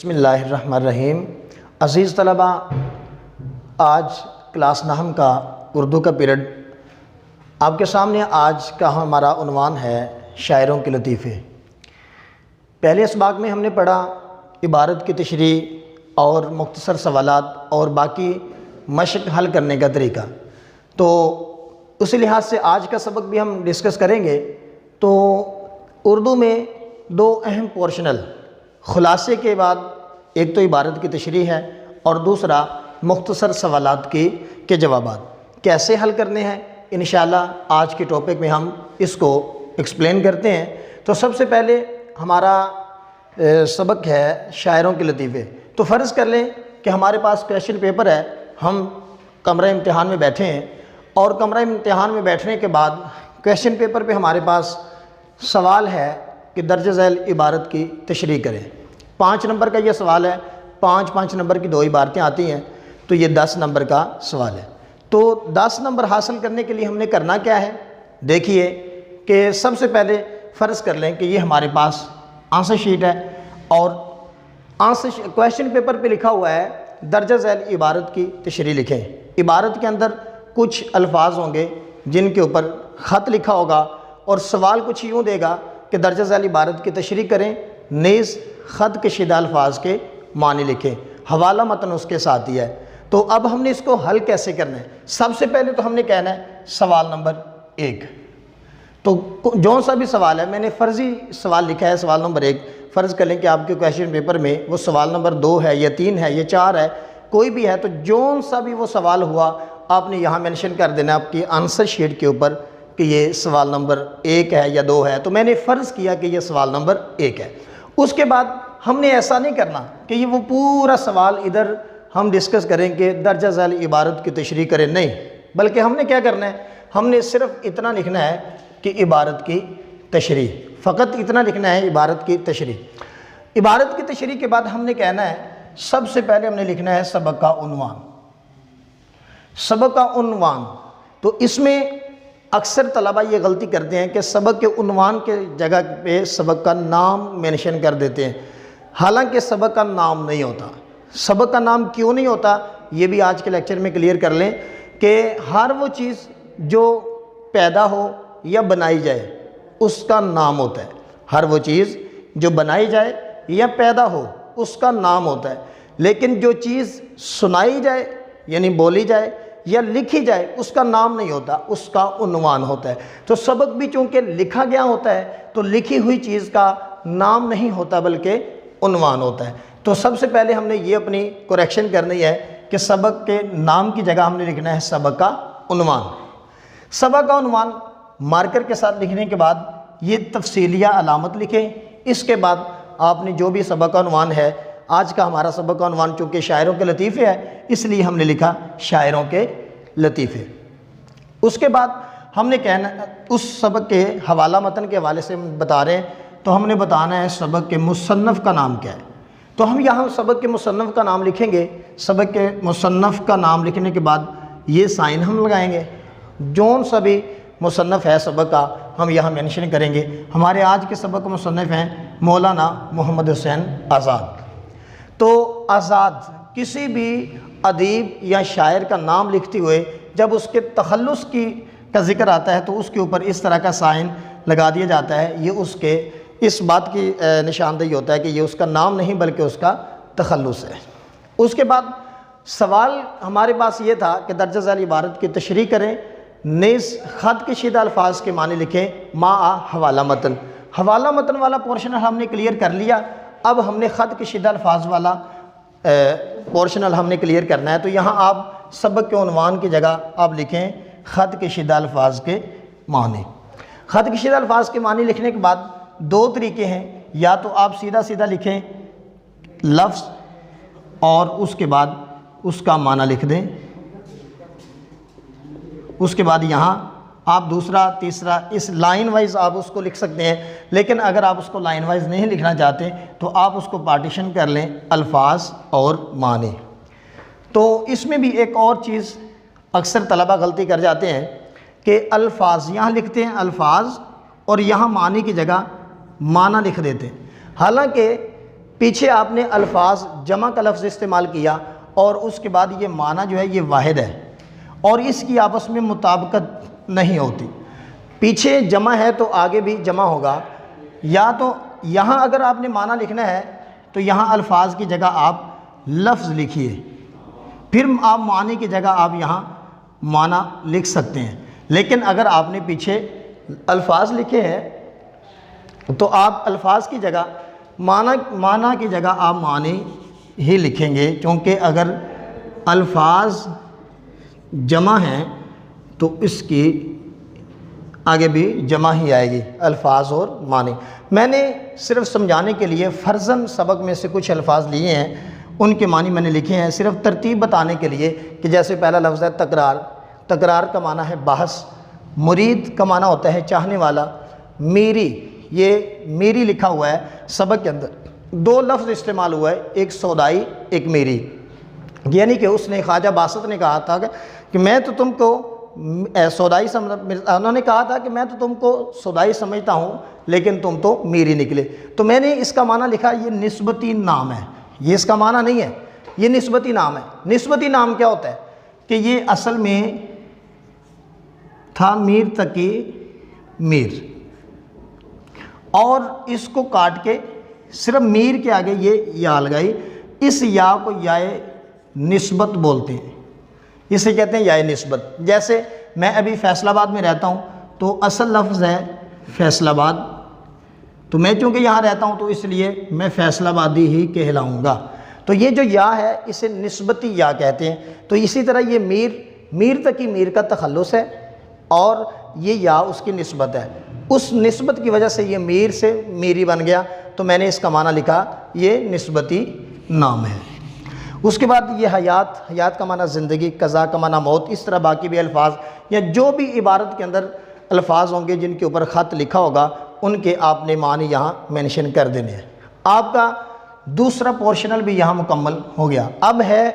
बिस्मिल्लाहिर्रहमानिर्रहीम। अज़ीज़ तलबा, आज क्लास नहम का उर्दू का पीरियड आपके सामने। आज का हमारा उन्वान है शायरों के लतीफ़े। पहले इसबाक में हमने पढ़ा इबारत की तशरीह और मुख्तसर सवालात और बाकी मशक हल करने का तरीका। तो उसी लिहाज से आज का सबक भी हम डिस्कस करेंगे। तो उर्दू में दो अहम पोर्शनल खुलासे के बाद एक तो इबारत की तशरीह है और दूसरा मुख्तसर सवालात के जवाबात कैसे हल करने हैं। इंशाअल्लाह आज के टॉपिक में हम इसको एक्सप्लेन करते हैं। तो सबसे पहले हमारा सबक है शायरों के लतीफ़े। तो फ़र्ज़ कर लें कि हमारे पास क्वेश्चन पेपर है, हम कमरा इम्तिहान में बैठे हैं और कमरा इम्तिहान में बैठने के बाद क्वेश्चन पेपर पे हमारे पास सवाल है कि दर्ज झैल इबारत की तशरीह करें। 5 नंबर का ये सवाल है, 5 नंबर की 2 इबारतें आती हैं, तो ये 10 नंबर का सवाल है। तो 10 नंबर हासिल करने के लिए हमने करना क्या है, देखिए कि सबसे पहले फ़र्ज़ कर लें कि ये हमारे पास आंसर शीट है और क्वेश्चन पेपर पे लिखा हुआ है दर्ज झैल इबारत की तशरीह लिखें। इबारत के अंदर कुछ अल्फाज होंगे जिनके ऊपर ख़त लिखा होगा और सवाल कुछ यूँ देगा कि दर्ज झैल इबारत की तशरीह करें, नेज़ ख़त के शिदा अल्फाज के मानी लिखें। हवाला मतन उसके साथ ही है। तो अब हमने इसको हल कैसे करना है। सबसे पहले तो हमने कहना है सवाल नंबर 1। तो जो सा भी सवाल है, मैंने फ़र्ज़ी सवाल लिखा है सवाल नंबर 1। फ़र्ज़ कर लें कि आपके क्वेश्चन पेपर में वो सवाल नंबर 2 है या 3 है या 4 है, कोई भी है, तो जो सा भी वो सवाल हुआ आपने यहाँ मेंशन कर देना आपकी आंसर शीट के ऊपर कि ये सवाल नंबर 1 है या 2 है। तो मैंने फ़र्ज़ किया कि ये सवाल नंबर 1 है। उसके बाद हमने ऐसा नहीं करना कि ये वो पूरा सवाल इधर हम डिस्कस करें कि दर्ज झैल इबारत की तशरीह करें, नहीं, बल्कि हमने क्या करना है, हमने सिर्फ इतना लिखना है कि इबारत की तशरीह, फ़कत इतना लिखना है इबारत की तशरीह। इबारत की तशरीह के बाद हमने कहना है सबसे पहले हमने लिखना है सबक का उन्वान। सबक का उन्वान, तो इसमें अक्सर तलबा ये गलती करते हैं कि सबक के उन्वान के जगह पे सबक का नाम मेंशन कर देते हैं, हालांकि सबक का नाम नहीं होता। सबक का नाम क्यों नहीं होता ये भी आज के लेक्चर में क्लियर कर लें कि हर वो चीज़ जो पैदा हो या बनाई जाए उसका नाम होता है। हर वो चीज़ जो बनाई जाए या पैदा हो उसका नाम होता है, लेकिन जो चीज़ सुनाई जाए यानी बोली जाए या लिखी जाए उसका नाम नहीं होता, उसका उन्वान होता है। तो सबक भी चूँकि लिखा गया होता है तो लिखी हुई चीज़ का नाम नहीं होता बल्कि उन्वान होता है। तो सबसे पहले हमने ये अपनी करेक्शन करनी है कि सबक के नाम की जगह हमने लिखना है सबक का उन्वान। सबक का उन्वान मार्कर के साथ लिखने के बाद ये तफसीलिया अलामत लिखें। इसके बाद आपने जो भी सबक का उन्वान है, आज का हमारा सबक का उन्वान चूँकि शायरों के लतीफ़े है इसलिए हमने लिखा शायरों के लतीफ़े। उसके बाद हमने कहना उस सबक के हवाला मतन के हवाले से हम बता रहे हैं, तो हमने बताना है सबक के मुसन्नफ़ का नाम क्या है। तो हम यहाँ सबक के मुसन्नफ़ का नाम लिखेंगे। सबक के मुसन्नफ़ का नाम लिखने के बाद ये साइन हम लगाएंगे। जौन सा भी मुसन्नफ़ है सबक का हम यहाँ मेंशन करेंगे। हमारे आज के सबक मुसन्नफ़ हैं मौलाना मोहम्मद हुसैन आज़ाद। तो आज़ाद किसी भी अदीब या शायर का नाम लिखते हुए जब उसके तखल्लुस का ज़िक्र आता है तो उसके ऊपर इस तरह का साइन लगा दिया जाता है। ये उसके इस बात की निशानदेही होता है कि ये उसका नाम नहीं बल्कि उसका तखल्लुस है। उसके बाद सवाल हमारे पास ये था कि दर्ज झैल इबारत की तशरीह करें, नेज़ ख़त के शिदा अल्फाज के माने लिखें, मा हवाला मतन। हवाला मतन वाला पोर्शनल हमने क्लियर कर लिया। अब हमने ख़त के शिदा अल्फाज वाला पोर्शनल हमने क्लियर करना है। तो यहाँ आप सबक के उन्वान की जगह आप लिखें ख़त के शिदा अल्फाज के माने। ख़त के शिदा अल्फाज के माने लिखने के बाद 2 तरीके हैं, या तो आप सीधा सीधा लिखें लफ्ज़ और उसके बाद उसका माना लिख दें। उसके बाद यहाँ आप दूसरा तीसरा इस लाइन वाइज आप उसको लिख सकते हैं, लेकिन अगर आप उसको लाइन वाइज नहीं लिखना चाहते तो आप उसको पार्टीशन कर लें अल्फाज और माने। तो इसमें भी एक और चीज़ अक्सर तलबा गलती कर जाते हैं कि अल्फाज यहाँ लिखते हैं अल्फाज और यहाँ माने की जगह माना लिख देते हैं। हालांकि पीछे आपने अल्फाज जमा का लफ्ज़ इस्तेमाल किया और उसके बाद ये माना जो है ये वाहिद है और इसकी आपस में मुताबिकत नहीं होती। पीछे जमा है तो आगे भी जमा होगा, या तो यहाँ अगर आपने माना लिखना है तो यहाँ अल्फाज की जगह आप लफ्ज़ लिखिए, फिर आप माने की जगह आप यहाँ माना लिख सकते हैं। लेकिन अगर आपने पीछे अल्फाज लिखे हैं तो आप अल्फाज की जगह माना की जगह आप माने ही लिखेंगे, क्योंकि अगर अल्फाज जमा हैं तो इसकी आगे भी जमा ही आएगी, अल्फाज और माने। मैंने सिर्फ समझाने के लिए फ़र्ज़न सबक में से कुछ अल्फाज लिए हैं, उनके मानी मैंने लिखे हैं सिर्फ तरतीब बताने के लिए कि जैसे पहला लफ्ज़ है तकरार। तकरार का माना है बहस। मुरीद का माना होता है चाहने वाला। मेरी, ये मेरी लिखा हुआ है सबक के अंदर, दो लफ्ज़ इस्तेमाल हुआ है, एक सौदाई एक मेरी। यानी कि उसने ख्वाजा बासत ने कहा था कि मैं तो तुमको सौदाई समझ, उन्होंने कहा था कि मैं तो तुमको सौदाई समझता हूँ लेकिन तुम तो मेरी निकले। तो मैंने इसका माना लिखा ये निस्बती नाम है, ये इसका माना नहीं है, ये निस्बती नाम है। निस्बती नाम क्या होता है कि ये असल में था मीर तकी मीर, और इसको काट के सिर्फ मीर के आगे ये या लगाई, इस या को याए निस्बत बोलते हैं, इसे कहते हैं याए निस्बत। जैसे मैं अभी फैसलाबाद में रहता हूँ तो असल लफ्ज़ है फैसलाबाद, तो मैं चूँकि यहाँ रहता हूँ तो इसलिए मैं फैसलाबादी ही कहलाऊँगा। तो ये जो या है इसे निस्बती या कहते हैं। तो इसी तरह ये मीर तक की मीर का तखल्लुस है और ये या उसकी निस्बत है, उस निस्बत की वजह से ये मीर से मीरी बन गया, तो मैंने इसका माना लिखा ये निस्बती नाम है। उसके बाद ये हयात, हयात का माना ज़िंदगी, कज़ा का माना मौत। इस तरह बाकी भी अल्फाज या जो भी इबारत के अंदर अल्फाज होंगे जिनके ऊपर ख़त लिखा होगा उनके आपने मानी यहाँ मेंशन कर देने हैं। आपका दूसरा पोर्शनल भी यहाँ मुकम्मल हो गया। अब है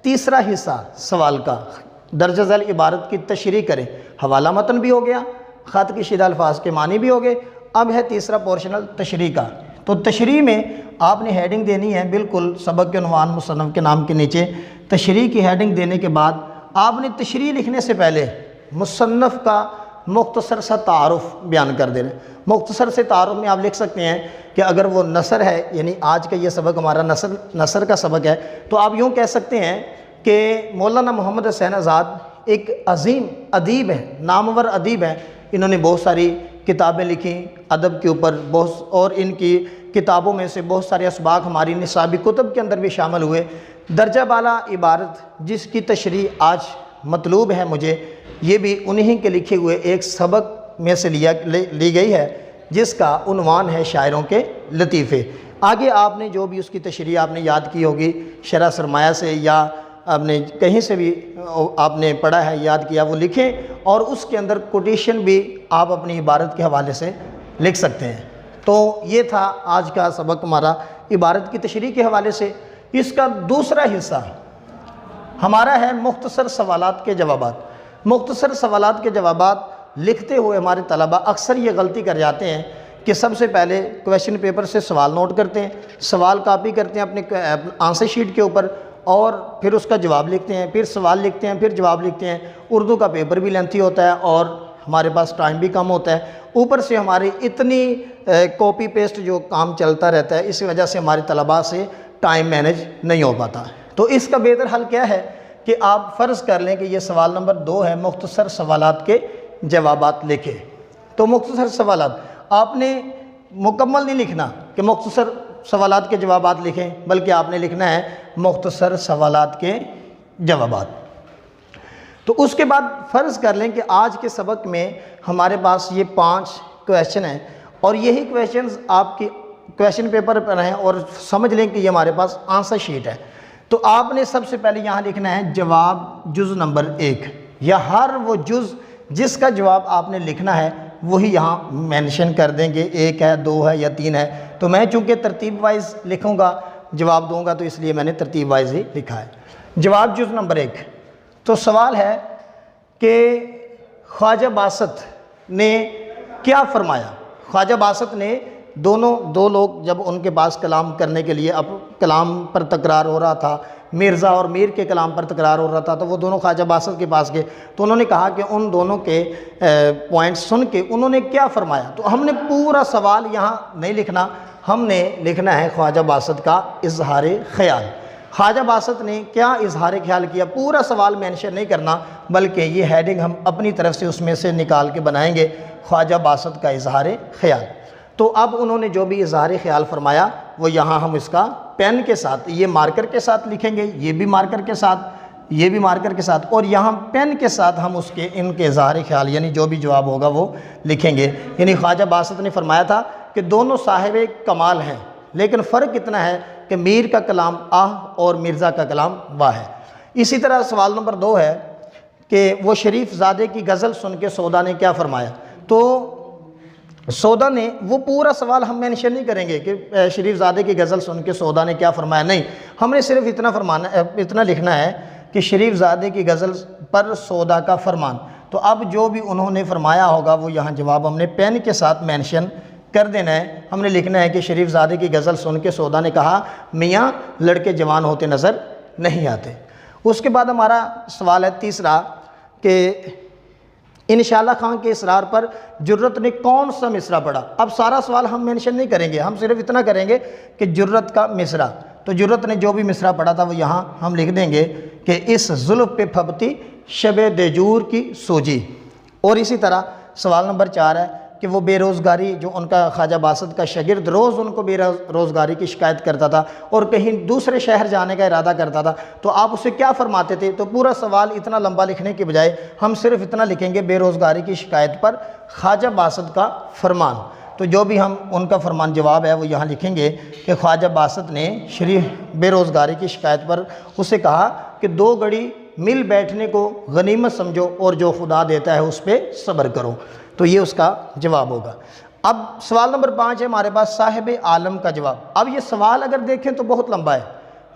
तीसरा हिस्सा सवाल का, दर्ज झैल इबारत की तशरीह करें। हवाला मतन भी हो गया, ख़त की शिदा अल्फाज के मानी भी हो गए। अब है तीसरा पोर्शनल तशरीह का। तो तशरीह में आपने हेडिंग देनी है, बिल्कुल सबक के उन्वान मुसन्नफ़ के नाम के नीचे तशरीह की हेडिंग देने के बाद आपने तशरीह लिखने से पहले मुसन्नफ़ का मुख्तसर सा तारुफ़ बयान कर देना। मुख्तसर से तारुफ़ में आप लिख सकते हैं कि अगर वो नसर है, यानी आज का ये सबक हमारा नसर का सबक है, तो आप यूँ कह सकते हैं कि मौलाना मोहम्मद हुसैन आज़ाद एक अजीम अदीब है, नामवर अदीब है। इन्होंने बहुत सारी किताबें लिखी अदब के ऊपर, बहुत, और इनकी किताबों में से बहुत सारे असबाक हमारी निसाबी कुतुब के अंदर भी शामिल हुए। दर्जा बाला इबारत जिसकी तशरीह आज मतलूब है मुझे, ये भी उन्हीं के लिखे हुए एक सबक में से ली गई है जिसका उन्वान है शायरों के लतीफ़े। आगे आपने जो भी उसकी तशरीह आपने याद की होगी शरह सरमाया से या आपने कहीं से भी आपने पढ़ा है, याद किया, वो लिखें, और उसके अंदर कोटेशन भी आप अपनी इबारत के हवाले से लिख सकते हैं। तो ये था आज का सबक हमारा इबारत की तशरीह के हवाले से। इसका दूसरा हिस्सा हमारा है मुख्तसर सवालात के जवाबात। मुख्तसर सवालात के जवाबात लिखते हुए हमारे तलबा अक्सर ये गलती कर जाते हैं कि सबसे पहले क्वेश्चन पेपर से सवाल नोट करते हैं, सवाल कापी करते हैं अपने आंसर शीट के ऊपर, और फिर उसका जवाब लिखते हैं, फिर सवाल लिखते हैं, फिर जवाब लिखते हैं। उर्दू का पेपर भी लेंथी होता है और हमारे पास टाइम भी कम होता है, ऊपर से हमारी इतनी कॉपी पेस्ट जो काम चलता रहता है, इस वजह से हमारे तलबा से टाइम मैनेज नहीं हो पाता। तो इसका बेहतर हल क्या है कि आप फ़र्ज़ कर लें कि ये सवाल नंबर 2 है, मुख्तसर सवालात के जवाबात लिखें। तो मुख्तसर सवालात आपने मुकम्मल नहीं लिखना कि मुख्तसर सवालात के जवाबात लिखें, बल्कि आपने लिखना है मुख्तसर सवालात के जवाबात। तो उसके बाद फ़र्ज़ कर लें कि आज के सबक में हमारे पास ये 5 क्वेश्चन हैं और यही क्वेश्चंस आपके क्वेश्चन पेपर पर हैं, और समझ लें कि ये हमारे पास आंसर शीट है। तो आपने सबसे पहले यहाँ लिखना है जवाब जुज़ नंबर 1, या हर वो जुज़ जिसका जवाब आपने लिखना है वही यहाँ मेंशन कर देंगे, 1 है, 2 है या 3 है। तो मैं चूँकि तरतीब वाइज लिखूँगा, जवाब दूँगा, तो इसलिए मैंने तरतीब वाइज ही लिखा है। जवाब जुज़ नंबर 1। तो सवाल है कि ख्वाजा बासत ने क्या फरमाया। ख्वाजा बासत ने दो लोग जब उनके पास कलाम करने के लिए, अब कलाम पर तकरार हो रहा था, मिर्ज़ा और मीर के कलाम पर तकरार हो रहा था, तो वो दोनों ख्वाजा बासत के पास गए। तो उन्होंने कहा कि उन दोनों के पॉइंट्स सुन के उन्होंने क्या फरमाया। तो हमने पूरा सवाल यहाँ नहीं लिखना, हमने लिखना है ख्वाजा बासत का इजहार ख्याल। ख्वाजा बासत ने क्या इजहार ख्याल किया, पूरा सवाल मेंशन नहीं करना, बल्कि ये हेडिंग हम अपनी तरफ से उसमें से निकाल के बनाएंगे, ख्वाजा बासत का इजहार ख्याल। तो अब उन्होंने जो भी इजहार ख्याल फरमाया वो यहाँ हम इसका पेन के साथ, ये मार्कर के साथ लिखेंगे, ये भी मार्कर के साथ, ये भी मार्कर के साथ, और यहाँ पेन के साथ हम उसके इनके इजहार ख्याल यानी जो भी जवाब होगा वो लिखेंगे। यानी ख्वाजा बासत ने फरमाया था कि दोनों साहिब कमाल हैं, लेकिन फ़र्क इतना है कि मीर का कलाम आह और मिर्ज़ा का कलाम वाह है। इसी तरह सवाल नंबर 2 है कि वो शरीफ ज़ादे की गज़ल सुन के सौदा ने क्या फरमाया। तो सौदा ने, वो पूरा सवाल हम मेंशन नहीं करेंगे कि शरीफ ज़ादे की गज़ल सुन के सौदा ने क्या फरमाया, नहीं, हमने सिर्फ इतना लिखना है कि शरीफ ज़ादे की गज़ल पर सौदा का फरमान। तो अब जो भी उन्होंने फरमाया होगा वो यहाँ जवाब हमने पेन के साथ मेंशन कर देना है। हमने लिखना है कि शरीफ ज़ादे की गज़ल सुन के सौदा ने कहा, मियाँ लड़के जवान होते नज़र नहीं आते। उसके बाद हमारा सवाल है तीसरा कि इंशाअल्लाह खां के इसरार पर जुर्रत ने कौन सा मिसरा पढ़ा। अब सारा सवाल हम मेंशन नहीं करेंगे, हम सिर्फ इतना करेंगे कि जुर्रत का मिसरा। तो जुर्रत ने जो भी मिसरा पढ़ा था वो यहाँ हम लिख देंगे कि इस जुल्फ़ पे फबती शबे देजूर की सूजी। और इसी तरह सवाल नंबर 4 है कि वो बेरोज़गारी, जो उनका ख्वाजा बासत का शागिर्द रोज़ उनको बेरोज़गारी की शिकायत करता था और कहीं दूसरे शहर जाने का इरादा करता था, तो आप उसे क्या फ़रमाते थे। तो पूरा सवाल इतना लंबा लिखने के बजाय हम सिर्फ इतना लिखेंगे, बेरोज़गारी की शिकायत पर ख्वाजा बासत का फरमान। तो जो भी हम उनका फरमान जवाब है वो यहाँ लिखेंगे कि ख्वाजा बासत ने शरीफ बेरोज़गारी की शिकायत पर उसे कहा कि 2 घड़ी मिल बैठने को गनीमत समझो और जो खुदा देता है उस पर सब्र करो। तो ये उसका जवाब होगा। अब सवाल नंबर 5 है हमारे पास, साहिब आलम का जवाब। अब ये सवाल अगर देखें तो बहुत लंबा है,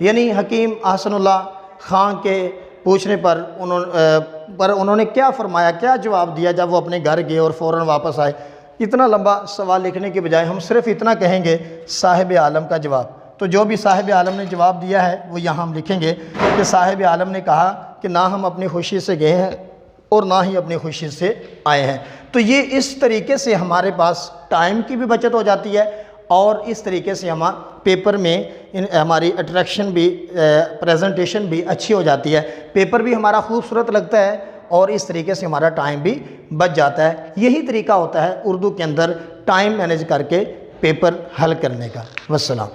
यानी हकीम अहसनुल्लाह खां के पूछने पर उन्होंने क्या फरमाया, क्या जवाब दिया जब वो अपने घर गए और फ़ौरन वापस आए। इतना लंबा सवाल लिखने के बजाय हम सिर्फ इतना कहेंगे, साहिब आलम का जवाब। तो जो भी साहिब आलम ने जवाब दिया है वो यहाँ हम लिखेंगे कि साहिब आलम ने कहा कि ना हम अपनी खुशी से गए हैं और ना ही अपनी खुशी से आए हैं। तो ये इस तरीके से हमारे पास टाइम की भी बचत हो जाती है और इस तरीके से हम पेपर में हमारी अट्रैक्शन भी, प्रेजेंटेशन भी अच्छी हो जाती है, पेपर भी हमारा खूबसूरत लगता है और इस तरीके से हमारा टाइम भी बच जाता है। यही तरीका होता है उर्दू के अंदर टाइम मैनेज करके पेपर हल करने का। वस्सलाम।